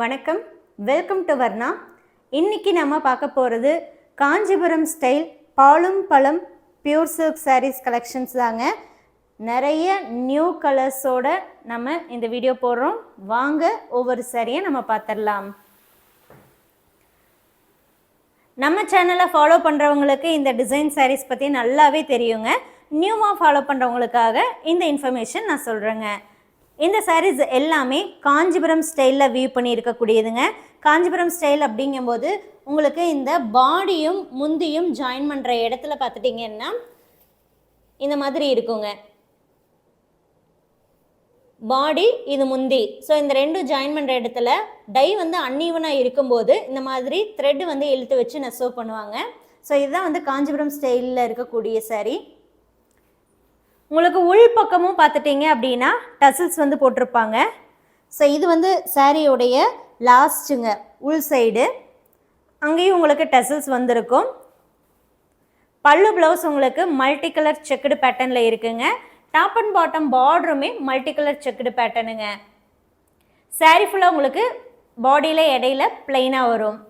வணக்கம், welcome to Varna. இன்னைக்கு நம்ம பார்க்க போகிறது காஞ்சிபுரம் ஸ்டைல் பாலும் பழம் பியூர் சில்க் சாரீஸ் கலெக்ஷன்ஸ் தாங்க. நிறைய நியூ கலர்ஸோட நம்ம இந்த வீடியோ போடுறோம். வாங்க ஒவ்வொரு சாரியை நம்ம பார்த்துடலாம். நம்ம சேனலை ஃபாலோ பண்ணுறவங்களுக்கு இந்த டிசைன் சாரீஸ் பற்றி நல்லாவே தெரியுங்க. நியூவாக ஃபாலோ பண்ணுறவங்களுக்காக இந்த இன்ஃபர்மேஷன் நான் சொல்கிறேங்க. இந்த சாரீஸ் எல்லாமே காஞ்சிபுரம் ஸ்டைலில் வியூ பண்ணி இருக்கக்கூடியதுங்க. காஞ்சிபுரம் ஸ்டைல் அப்படிங்கும்போது உங்களுக்கு இந்த பாடியும் முந்தியும் ஜாயின் பண்ணுற இடத்துல பார்த்துட்டிங்கன்னா இந்த மாதிரி இருக்குங்க. பாடி இது முந்தி. ஸோ இந்த ரெண்டும் ஜாயின் பண்ணுற இடத்துல டை வந்து அன்ஈவனாக இருக்கும்போது இந்த மாதிரி த்ரெட் வந்து இழுத்து வச்சு நெசவு பண்ணுவாங்க. ஸோ இதுதான் வந்து காஞ்சிபுரம் ஸ்டைலில் இருக்கக்கூடிய சாரீ. உங்களுக்கு உள் பக்கமும் பார்த்துட்டிங்க அப்படின்னா டசில்ஸ் வந்து போட்டிருப்பாங்க. ஸோ இது வந்து சாரியோடைய லாஸ்ட்டுங்க, உள் சைடு. அங்கேயும் உங்களுக்கு டசில்ஸ் வந்திருக்கும். பல்லு ப்ளவுஸ் உங்களுக்கு மல்டி கலர் செக்குடு பேட்டர்னில் இருக்குங்க. டாப் அண்ட் பாட்டம் பார்டருமே மல்டி கலர் செக்குடு பேட்டர்னுங்க. சாரி ஃபுல்லாக உங்களுக்கு பாடியில் இடையில பிளெயினாக வரும்.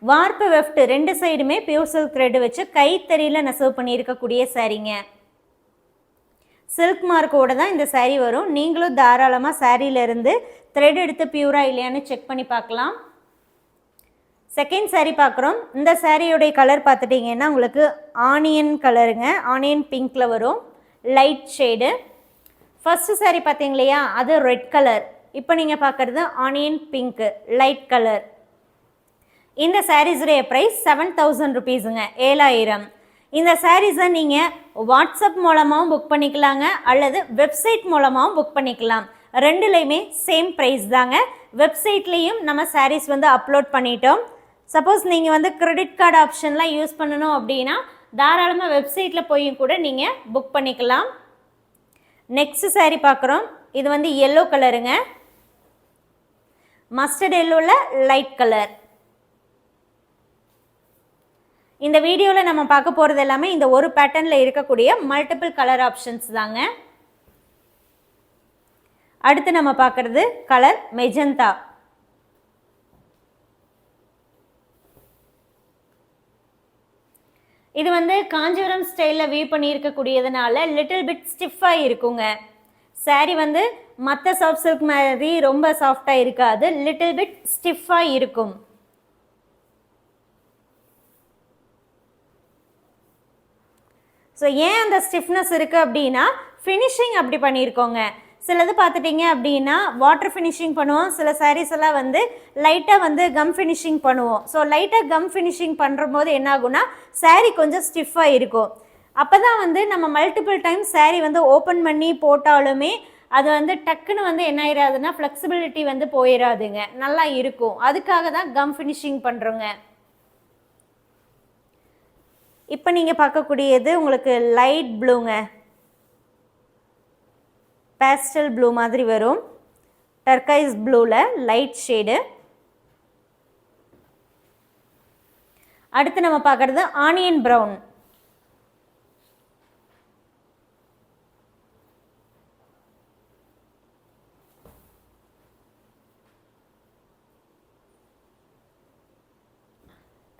வார்ப்பு வெஃப்ட் ரெண்டு சைடுமே பியூர் சில்க் த்ரெட் வச்சு கைத்தறியில் நெசவு பண்ணியிருக்கக்கூடிய சாரீங்க. சில்க் மார்க்கோடு தான் இந்த சாரீ வரும். நீங்களும் தாராளமாக சாரியிலேருந்து த்ரெட் எடுத்து பியூரா இல்லையான்னு செக் பண்ணி பார்க்கலாம். செகண்ட் சாரீ பார்க்குறோம். இந்த சாரியோடைய கலர் பார்த்துட்டிங்கன்னா உங்களுக்கு ஆனியன் கலருங்க. ஆனியன் பிங்க்கில் வரும், லைட் ஷேடு. ஃபஸ்ட்டு சாரீ பார்த்தீங்க இல்லையா, அது ரெட் கலர். இப்போ நீங்கள் பார்க்குறது ஆனியன் பிங்க்கு, லைட் கலர். இந்த சாரீஸுடைய ப்ரைஸ் 7000 ருபீஸுங்க, 7000. இந்த சாரீஸை நீங்கள் வாட்ஸ்அப் மூலமாகவும் புக் பண்ணிக்கலாங்க, அல்லது வெப்சைட் மூலமாகவும் புக் பண்ணிக்கலாம். ரெண்டுலேயுமே சேம் ப்ரைஸ் தாங்க. வெப்சைட்லேயும் நம்ம சாரீஸ் வந்து அப்லோட் பண்ணிட்டோம். சப்போஸ் நீங்கள் வந்து கிரெடிட் கார்டு ஆப்ஷன்லாம் யூஸ் பண்ணணும் அப்படின்னா தாராளமாக வெப்சைட்டில் போயும் கூட நீங்கள் புக் பண்ணிக்கலாம். நெக்ஸ்ட் சாரீ பார்க்குறோம். இது வந்து எல்லோ கலருங்க, மஸ்டர்ட் எல்லோவில் லைட் கலர். இந்த வீடியோவில் நம்ம பார்க்க போகிறது எல்லாமே இந்த ஒரு பேட்டர்னில் இருக்கக்கூடிய மல்டிபிள் கலர் ஆப்ஷன்ஸ் தாங்க. அடுத்து நம்ம பார்க்குறது கலர் மெஜந்தா. இது வந்து காஞ்சிபுரம் ஸ்டைலில் வியூ பண்ணி இருக்கக்கூடியதுனால லிட்டில் பிட் ஸ்டிஃபாக இருக்குங்க. சாரீ வந்து மற்ற சாஃப்ட் சில்க் மாதிரி ரொம்ப சாஃப்டாக இருக்காது, லிட்டில் பிட் ஸ்டிஃபாக இருக்கும். ஸோ ஏன் அந்த ஸ்டிஃப்னஸ் இருக்குது அப்படின்னா ஃபினிஷிங் அப்படி பண்ணியிருக்கோங்க. சிலது பார்த்துட்டிங்க அப்படின்னா வாட்டர் ஃபினிஷிங் பண்ணுவோம், சில சாரீஸ் எல்லாம் வந்து லைட்டாக வந்து கம் ஃபினிஷிங் பண்ணுவோம். ஸோ லைட்டாக கம் ஃபினிஷிங் பண்ணுற போது என்ன ஆகுனா சாரீ கொஞ்சம் ஸ்டிஃபாக இருக்கும். அப்போ தான் வந்து நம்ம மல்டிபிள் டைம் சாரீ வந்து ஓப்பன் பண்ணி போட்டாலுமே அது வந்து டக்குன்னு வந்து என்ன ஆயிடாதுன்னா ஃப்ளெக்சிபிலிட்டி வந்து போயிடாதுங்க, நல்லா இருக்கும். அதுக்காக தான் கம் ஃபினிஷிங் பண்ணுறோங்க. இப்போ நீங்கள் பார்க்கக்கூடியது உங்களுக்கு லைட் ப்ளூங்க, பேஸ்டல் ப்ளூ மாதிரி வரும், டர்கைஸ் ப்ளூவில் லைட் ஷேடு. அடுத்து நம்ம பார்க்குறது ஆனியன் ப்ரௌன்.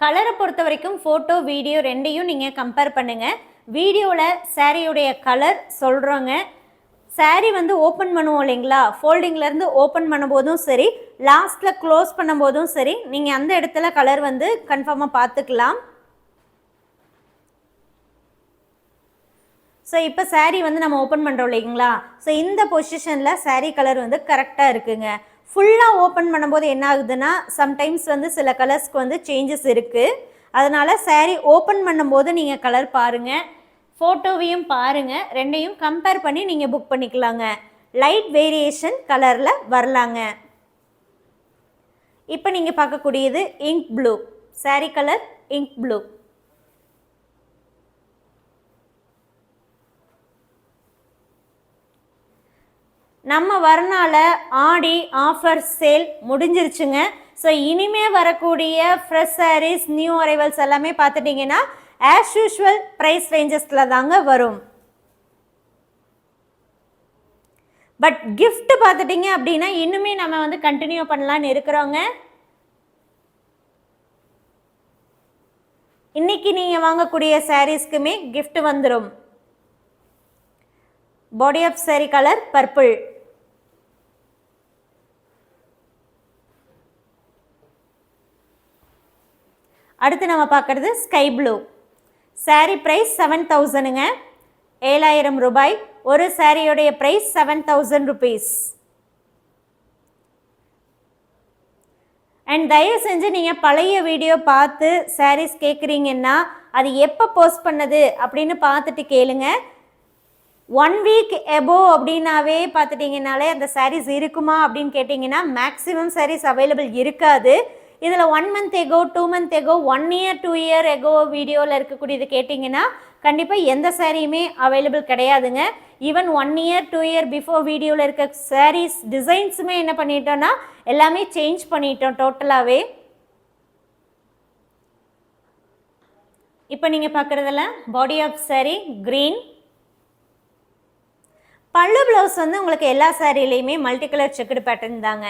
கலரை பொறுத்த வரைக்கும் ஃபோட்டோ வீடியோ ரெண்டையும் நீங்கள் கம்பேர் பண்ணுங்கள். வீடியோவில் சாரியுடைய கலர் சொல்கிறோங்க. சாரீ வந்து ஓப்பன் பண்ணுவோம் இல்லைங்களா, ஃபோல்டிங்லேருந்து ஓப்பன் பண்ணும்போதும் சரி, லாஸ்ட்டில் க்ளோஸ் பண்ணும்போதும் சரி, நீங்கள் அந்த இடத்துல கலர் வந்து கன்ஃபார்மாக பார்த்துக்கலாம். ஸோ இப்போ சாரீ வந்து நம்ம ஓப்பன் பண்ணுறோம் இல்லைங்களா, ஸோ இந்த பொசிஷனில் சாரீ கலர் வந்து கரெக்டாக இருக்குங்க. ஃபுல்லாக ஓப்பன் பண்ணும்போது என்ன ஆகுதுன்னா சம்டைம்ஸ் வந்து சில கலர்ஸ்க்கு வந்து சேஞ்சஸ் இருக்குது. அதனால் சாரீ ஓப்பன் பண்ணும்போது நீங்கள் கலர் பாருங்கள், ஃபோட்டோவையும் பாருங்கள், ரெண்டையும் கம்பேர் பண்ணி நீங்கள் புக் பண்ணிக்கலாங்க. லைட் வேரியேஷன் கலரில் வரலாங்க. இப்போ நீங்கள் பார்க்கக்கூடியது ink blue, sari colour ink blue. நம்ம வர்ணால ஆடி ஆஃபர் சேல் முடிஞ்சிருச்சுங்க. ஸோ இனிமேல் வரக்கூடிய ஃப்ரெஷ் சாரீஸ் நியூ அரைவல்ஸ் எல்லாமே பார்த்துட்டிங்கன்னா ஆஸ் யூஷுவல் ப்ரைஸ் ரேஞ்சஸில் தாங்க வரும். பட் கிஃப்ட் பார்த்துட்டிங்க அப்படின்னா இன்னுமே நம்ம வந்து கண்டினியூ பண்ணலான்னு இருக்கிறோங்க. இன்னைக்கு நீங்கள் வாங்கக்கூடிய சாரீஸ்க்குமே gift வந்துடும். Body of sari colour purple. அடுத்து நம்ம பார்க்குறது ஸ்கை ப்ளூ. சாரீ ப்ரைஸ் 7000ங்க, 7000 ரூபாய். ஒரு சாரியோடைய ப்ரைஸ் 7000 rupees. அண்ட் தயவு செஞ்சு நீங்கள் பழைய வீடியோ பார்த்து சாரீஸ் கேட்குறீங்கன்னா அது எப்போ போஸ்ட் பண்ணது அப்படின்னு பார்த்துட்டு கேளுங்க. 1 week above அப்படின்னாவே பார்த்துட்டிங்கனாலே அந்த சாரீஸ் இருக்குமா அப்படின்னு கேட்டிங்கன்னா மேக்ஸிமம் சாரீஸ் அவைலபிள் இருக்காது. இதில் 1 month ago, 2 month ago, 1 year, 2 year ago வீடியோவில் இருக்கக்கூடியது கேட்டிங்கன்னா கண்டிப்பாக எந்த சாரியுமே அவைலபிள் கிடையாதுங்க. ஈவன் 1 year, 2 year பிஃபோர் வீடியோவில் இருக்க சாரீஸ் டிசைன்ஸுமே என்ன பண்ணிட்டோன்னா எல்லாமே சேஞ்ச் பண்ணிட்டோம் டோட்டலாகவே. இப்போ நீங்கள் பார்க்குறதுல பாடி ஆஃப் சாரி க்ரீன். பல்லு ப்ளவுஸ் வந்து உங்களுக்கு எல்லா சாரிலையுமே மல்டி கலர் செக்குடு பேட்டர்ன் தாங்க.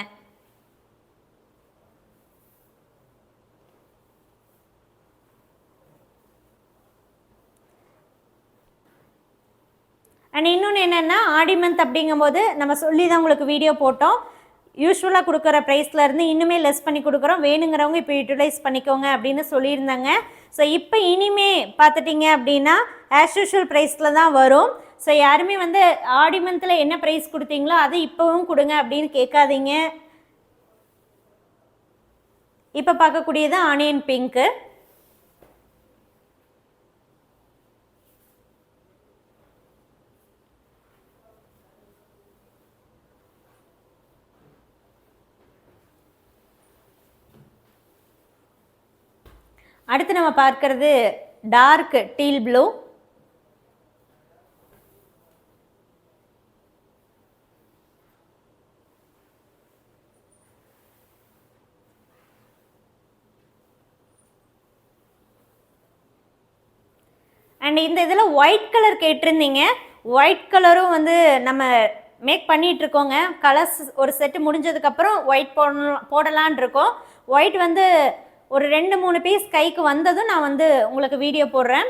அண்ட் இன்னொன்று என்னென்னா ஆடி மந்த் அப்படிங்கும்போது நம்ம சொல்லி தான் உங்களுக்கு வீடியோ போட்டோம். யூஸ்வலாக கொடுக்குற ப்ரைஸ்லேருந்து இன்னுமே லெஸ் பண்ணி கொடுக்குறோம். வேணுங்கிறவங்க இப்போ யூட்டிலைஸ் பண்ணிக்கோங்க அப்படின்னு சொல்லியிருந்தாங்க. ஸோ இப்போ இனிமே பார்த்துட்டிங்க அப்படின்னா ஆஸ் யூஷுவல் ப்ரைஸில் தான் வரும். ஸோ யாருமே வந்து ஆடி மந்தில் என்ன ப்ரைஸ் கொடுத்தீங்களோ அது இப்போவும் கொடுங்க அப்படின்னு கேட்காதீங்க. இப்போ பார்க்கக்கூடியது ஆனியன் பிங்க்கு. அடுத்து நம்ம பார்க்கறது டார்க் டீல் ப்ளூ. அண்ட் இந்த இதில் ஒயிட் கலர் கேட்டிருந்தீங்க. ஒயிட் கலரும் வந்து நம்ம மேக் பண்ணிகிட்ருக்கோங்க. கலர்ஸ் ஒரு செட்டு முடிஞ்சதுக்கப்புறம் ஒயிட் போடலான் இருக்கோம். ஒயிட் வந்து ஒரு 2-3 பீஸ் கைக்கு வந்ததும் நான் வந்து உங்களுக்கு வீடியோ போடுறேன்.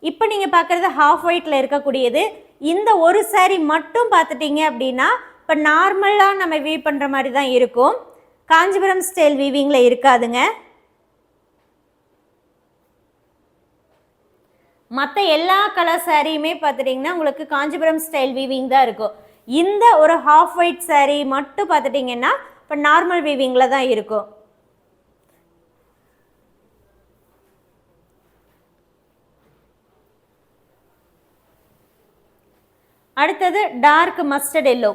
இப்போ நீங்கள் பார்க்குறது ஹாஃப் ஒயிட்டில் இருக்கக்கூடியது. இந்த ஒரு சாரீ மட்டும் பார்த்துட்டிங்க அப்படின்னா இப்போ நார்மலாக நம்ம வீவ் பண்ணுற மாதிரி தான் இருக்கும். காஞ்சிபுரம் ஸ்டைல் வீவிங்கில் இருக்காதுங்க. மற்ற எல்லா கலர் சாரியுமே பார்த்துட்டிங்கன்னா உங்களுக்கு காஞ்சிபுரம் ஸ்டைல் வீவிங் தான் இருக்கும். இந்த ஒரு ஹாஃப் ஒயிட் சாரீ மட்டும் பார்த்துட்டிங்கன்னா இப்போ நார்மல் வீவிங்கில் தான் இருக்கும். அடுத்தது டார்க் மஸ்டர்ட் எல்லோ.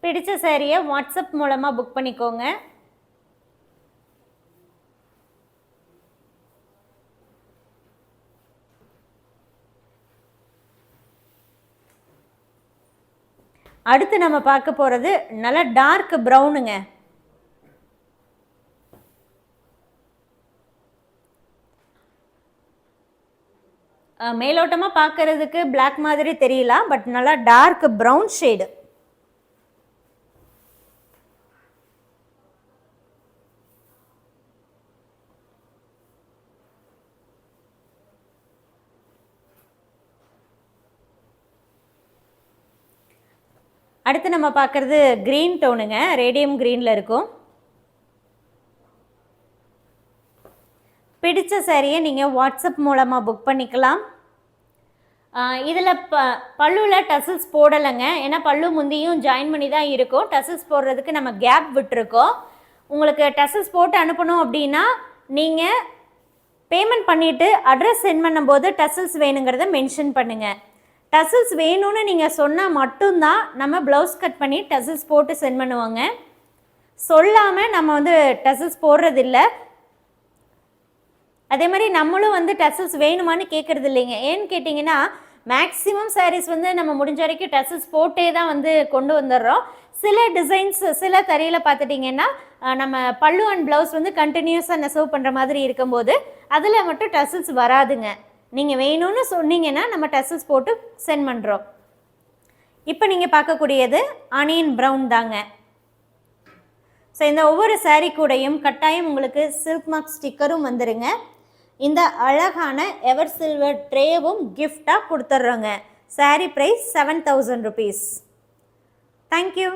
பிடிச்ச சாரியை வாட்ஸ்அப் மூலமாக புக் பண்ணிக்கோங்க. அடுத்து நம்ம பார்க்க போகிறது நல்ல டார்க் ப்ரௌனுங்க. மேலோட்டமாக பார்க்கறதுக்கு பிளாக் மாதிரி தெரியலாம், பட் நல்லா டார்க் ப்ரௌன் ஷேடு. அடுத்து நம்ம பார்க்குறது க்ரீன் டோனுங்க, ரேடியம் க்ரீனில் இருக்கும். பிடிச்ச சாரியை நீங்கள் வாட்ஸ்அப் மூலமாக புக் பண்ணிக்கலாம். இதில் பல்லுவில் டசில்ஸ் போடலைங்க, ஏன்னா பல்லு முந்தியும் ஜாயின் பண்ணி தான் இருக்கும். டசில்ஸ் போடுறதுக்கு நம்ம கேப் விட்டுருக்கோம். உங்களுக்கு டசில்ஸ் போட்டு அனுப்பணும் அப்படின்னா நீங்கள் பேமெண்ட் பண்ணிவிட்டு அட்ரஸ் சென்ட் பண்ணும்போது டசில்ஸ் வேணுங்கிறத மென்ஷன் பண்ணுங்கள். டசில்ஸ் வேணும்னு நீங்கள் சொன்னால் மட்டும்தான் நம்ம ப்ளவுஸ் கட் பண்ணி டசில்ஸ் போட்டு சென்ட் பண்ணுவாங்க. சொல்லாமல் நம்ம வந்து டசில்ஸ் போடுறதில்ல. அதே மாதிரி நம்மளும் வந்து டசில்ஸ் வேணுமான்னு கேட்குறது இல்லைங்க. ஏன்னு கேட்டிங்கன்னா மேக்ஸிமம் சாரீஸ் வந்து நம்ம முடிஞ்ச வரைக்கும் டசல்ஸ் போட்டே தான் வந்து கொண்டு வந்துடுறோம். சில டிசைன்ஸ் சில தறியில் பார்த்துட்டிங்கன்னா நம்ம பல்லு அண்ட் ப்ளவுஸ் வந்து கண்டினியூஸாக நெசவு பண்ணுற மாதிரி இருக்கும்போது அதில் மட்டும் டசல்ஸ் வராதுங்க. நீங்கள் வேணும்னு சொன்னீங்கன்னா நம்ம டசல்ஸ் போட்டு சென்ட் பண்ணுறோம். இப்போ நீங்கள் பார்க்கக்கூடியது ஆனியன் ப்ரௌன் தாங்க. ஸோ இந்த ஒவ்வொரு சாரீ கூடையும் கட்டாயம் உங்களுக்கு சில்க் மார்க் ஸ்டிக்கரும் வந்துடுங்க. இந்த அழகான எவர் சில்வர் ட்ரேவும் கிஃப்டாக கொடுத்துட்றோங்க. Sari price 7000 rupees. Thank you.